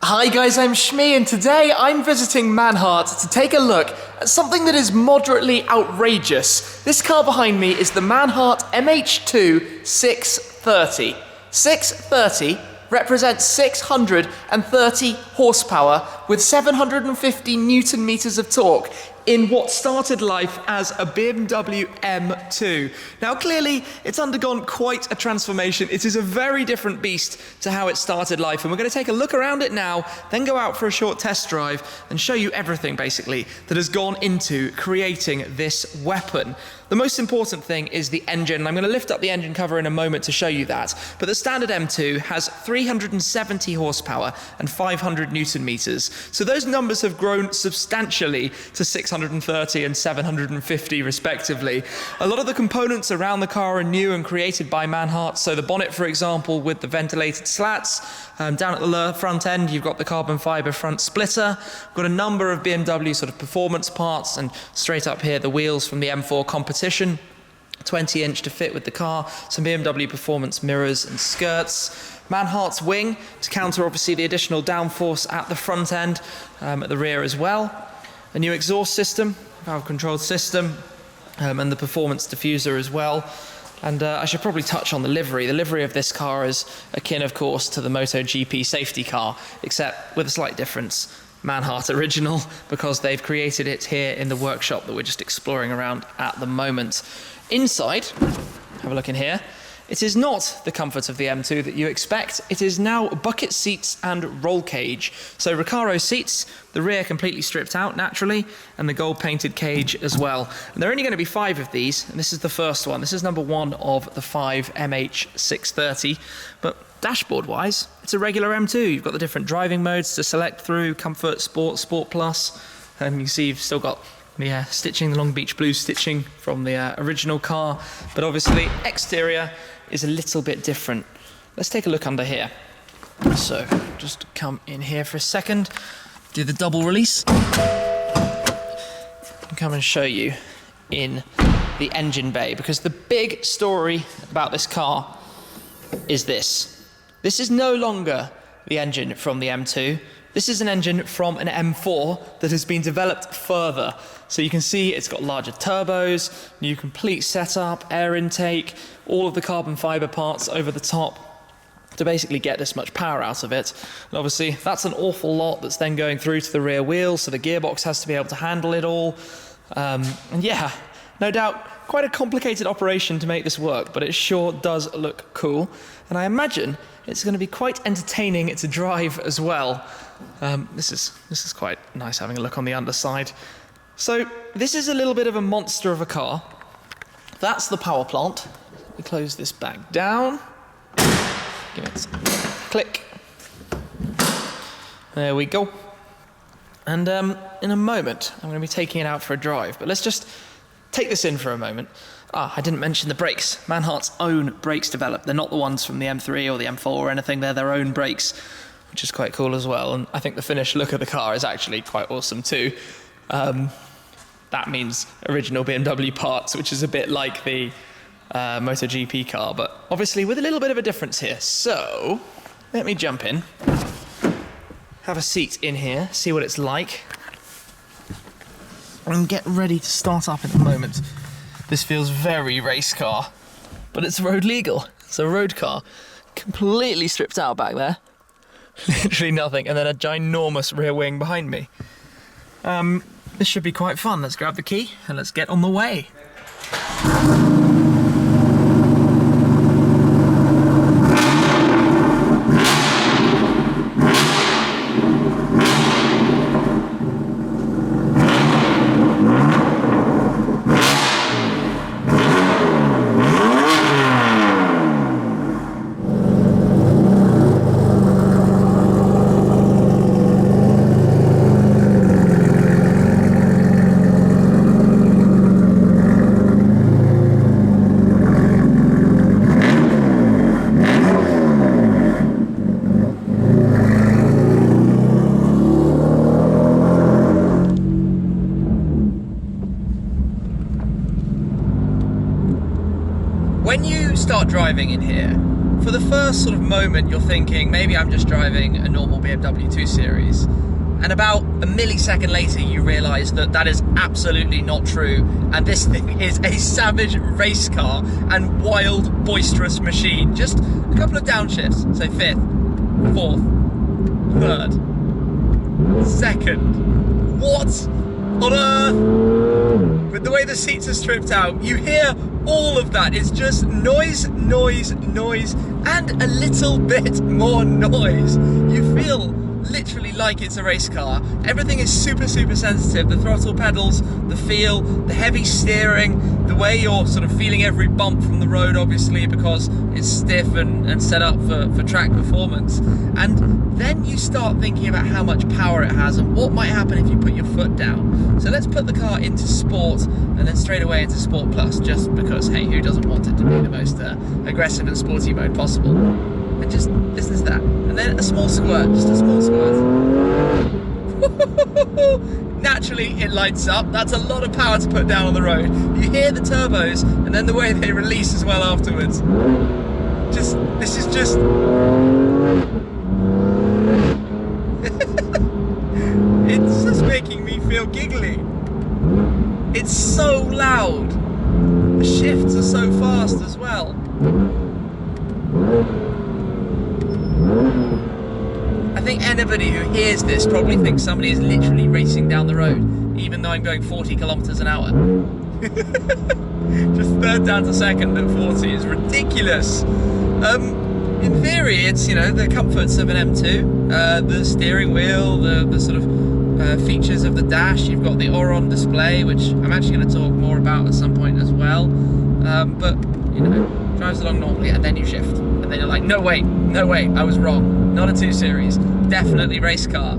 Hi guys, I'm Shmi and today I'm visiting Manhart to take a look at something that is moderately outrageous. This car behind me is the Manhart MH2 630. 630 represents 630 horsepower with 750 Newton meters of torque in what started life as a BMW M2. Now clearly it's undergone quite a transformation. It is a very different beast to how it started life, and we're going to take a look around it now, then go out for a short test drive and show you everything basically that has gone into creating this weapon. The most important thing is the engine. I'm going to lift up the engine cover in a moment to show you that. But the standard M2 has 370 horsepower and 500 Newton meters. So those numbers have grown substantially to 630 and 750 respectively. A lot of the components around the car are new and created by Manhart. So the bonnet, for example, with the ventilated slats. Down at the front end, you've got the carbon fibre front splitter. We've got a number of BMW sort of performance parts, and straight up here, the wheels from the M4 competition, 20-inch to fit with the car, some BMW performance mirrors and skirts. Manhart's wing to counter obviously the additional downforce at the front end, at the rear as well. A new exhaust system, valve controlled system, and the performance diffuser as well. And I should probably touch on the livery. The livery of this car is akin, of course, to the MotoGP safety car, except with a slight difference. Manhart original, because they've created it here in the workshop that we're just exploring around at the moment. Inside, have a look in here. It is not the comfort of the M2 that you expect. It is now bucket seats and roll cage. So Recaro seats, the rear completely stripped out naturally, and the gold painted cage as well. And there are only going to be 5 of these, and this is the first one. This is number 1 of the 5 MH630. But dashboard wise, it's a regular M2. You've got the different driving modes to select through: Comfort, Sport, Sport Plus. And you can see you've still got the stitching, the Long Beach Blue stitching from the original car. But obviously, exterior is a little bit different. Let's take a look under here. So just come in here for a second, do the double release, and come and show you in the engine bay, because the big story about this car is this. This is no longer the engine from the M2. This is an engine from an M4 that has been developed further. So you can see it's got larger turbos, new complete setup, air intake, all of the carbon fibre parts over the top to basically get this much power out of it. And obviously that's an awful lot that's then going through to the rear wheels, so the gearbox has to be able to handle it all. And yeah, no doubt quite a complicated operation to make this work, but it sure does look cool. And I imagine it's going to be quite entertaining to drive as well. This is quite nice, having a look on the underside. So this is a little bit of a monster of a car. That's the power plant. We close this back down. Give it a click. There we go. And in a moment, I'm going to be taking it out for a drive. But let's just take this in for a moment. I didn't mention the brakes. Manhart's own brakes developed. They're not the ones from the M3 or the M4 or anything. They're their own brakes, which is quite cool as well. And I think the finished look of the car is actually quite awesome too. That means original BMW parts, which is a bit like the MotoGP car, but obviously with a little bit of a difference here. So let me jump in, have a seat in here, see what it's like, and get ready to start up in a moment. This feels very race car, but it's road legal. It's a road car, completely stripped out back there. Literally nothing, and then a ginormous rear wing behind me. This should be quite fun. Let's grab the key and let's get on the way. When you start driving in here, for the first sort of moment, you're thinking, maybe I'm just driving a normal BMW 2 Series. And about a millisecond later, you realise that that is absolutely not true. And this thing is a savage race car and wild, boisterous machine. Just a couple of downshifts. So 5th, 4th, 3rd, 2nd. What on earth? With the way the seats are stripped out, you hear all of that. It's just noise, noise, noise, and a little bit more noise. You feel literally like it's a race car. Everything is super, super sensitive. The throttle pedals, the feel, the heavy steering, the way you're sort of feeling every bump from the road, obviously, because it's stiff and set up for track performance. And then you start thinking about how much power it has and what might happen if you put your foot down. So let's put the car into sport and then straight away into Sport Plus, just because, hey, who doesn't want it to be the most aggressive and sporty mode possible? And just listen to that. And then a small squirt, just a small squirt. Naturally, it lights up. That's a lot of power to put down on the road. You hear the turbos and then the way they release as well afterwards. This is just... It's just making me feel giggly. It's so loud. The shifts are so fast as well. I think anybody who hears this probably thinks somebody is literally racing down the road, even though I'm going 40 kilometers an hour. Just 3rd down to 2nd at 40 is ridiculous. In theory, it's, you know, the comforts of an M2, the steering wheel, the sort of features of the dash. You've got the Oron display, which I'm actually going to talk more about at some point as well. But, you know, drives along normally, and then you shift. And then you're like, no wait, I was wrong. Not a 2 Series, definitely race car.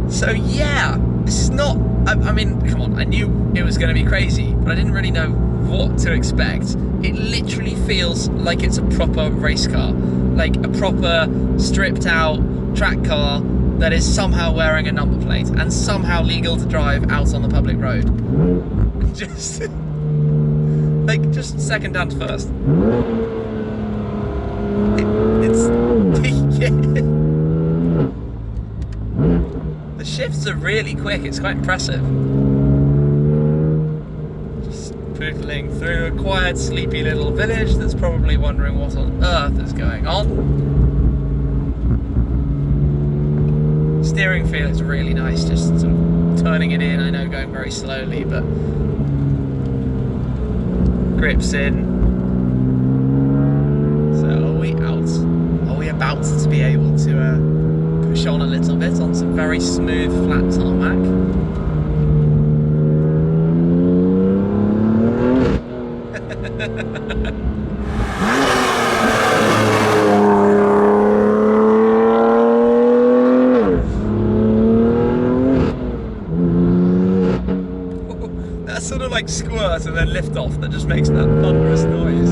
So yeah, this is not, I mean, come on, I knew it was going to be crazy, but I didn't really know what to expect. It literally feels like it's a proper race car, like a proper stripped out track car that is somehow wearing a number plate and somehow legal to drive out on the public road. Just, like, just 2nd down to 1st. The shifts are really quick, it's quite impressive. Just pootling through a quiet, sleepy little village that's probably wondering what on earth is going on. Steering feel is really nice, just sort of turning it in, I know going very slowly, but grips in. So are we out? Are we about to be able to push on a little bit on some very smooth flat tarmac? That sort of like squirt and then lift off that just makes that thunderous noise.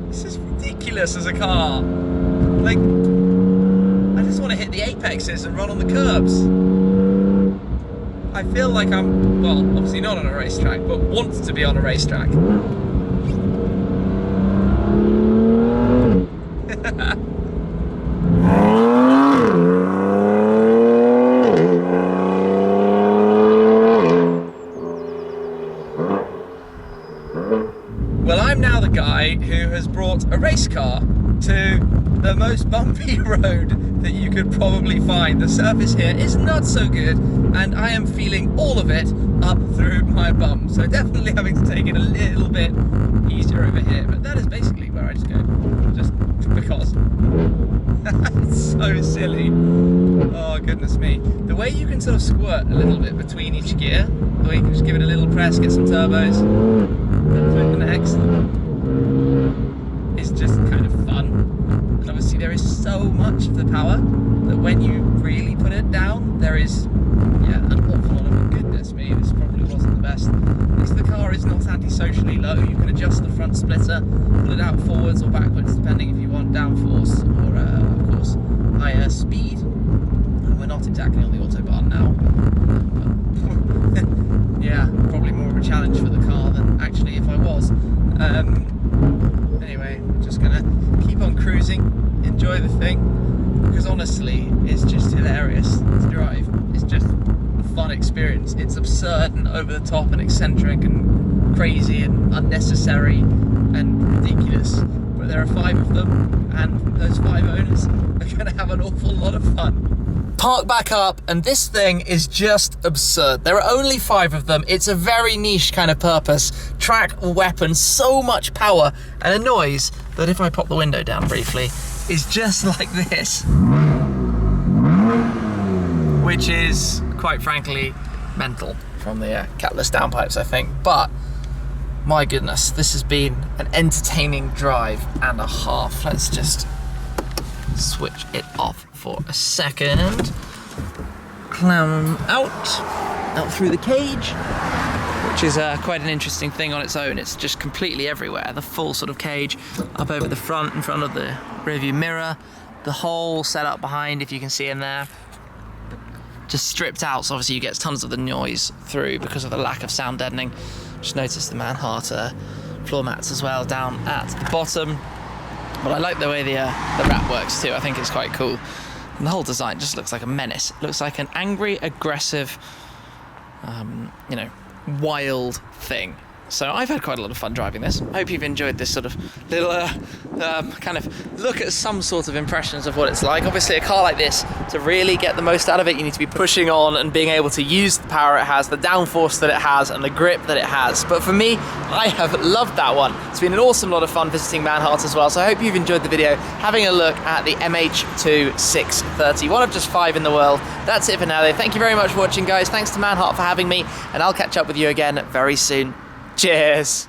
This is ridiculous as a car. Like, I just want to hit the apexes and run on the curbs. I feel like I'm, well, obviously not on a racetrack, but want to be on a racetrack. Well, I'm now the guy who has brought a race car to the most bumpy road that you could probably find. The surface here is not so good, and I am feeling all of it up through my bum. So definitely having to take it a little bit easier over here. But that is basically where I just go, just because. It's so silly. Oh, goodness me. The way you can sort of squirt a little bit between each gear, the way you can just give it a little press, get some turbos, and flip the next, is just kind of fun. And obviously there is so much of the power that when you really put it down, there is, yeah, an awful lot of it. Goodness me, this probably wasn't the best. At least the car is not anti-socially low. You can adjust the front splitter, pull it out forwards or backwards, depending if you want downforce or, of course, higher speed. And we're not exactly on the Autobahn now. But yeah, probably more of a challenge for the car than actually if I was. Anyway, just just gonna keep on cruising, enjoy the thing, because honestly, it's just hilarious to drive. It's just a fun experience. It's absurd and over the top and eccentric and crazy and unnecessary and ridiculous. But there are 5 of them, and those 5 owners are gonna have an awful lot of fun. Park back up, and this thing is just absurd. There are only 5 of them. It's a very niche kind of purpose. Track weapon, so much power, and a noise that if I pop the window down briefly, is just like this. Which is, quite frankly, mental from the catless downpipes, I think. But, my goodness, this has been an entertaining drive and a half. Let's just switch it off for a second. Climb out through the cage, which is quite an interesting thing on its own. It's just completely everywhere. The full sort of cage up over the front, in front of the rearview mirror, the whole setup behind, if you can see in there, just stripped out. So obviously you get tons of the noise through because of the lack of sound deadening. Just notice the Manhart floor mats as well down at the bottom. But I like the way the wrap works too. I think it's quite cool. And the whole design just looks like a menace. It looks like an angry, aggressive, you know, wild thing. So I've had quite a lot of fun driving this. I hope you've enjoyed this sort of little kind of look at some sort of impressions of what it's like. Obviously a car like this, to really get the most out of it, you need to be pushing on and being able to use the power it has, the downforce that it has, and the grip that it has. But for me, I have loved that one. It's been an awesome lot of fun visiting Manhart as well. So I hope you've enjoyed the video, having a look at the MH2 630, one of just 5 in the world. That's it for now though. Thank you very much for watching, guys. Thanks to Manhart for having me, and I'll catch up with you again very soon. Cheers.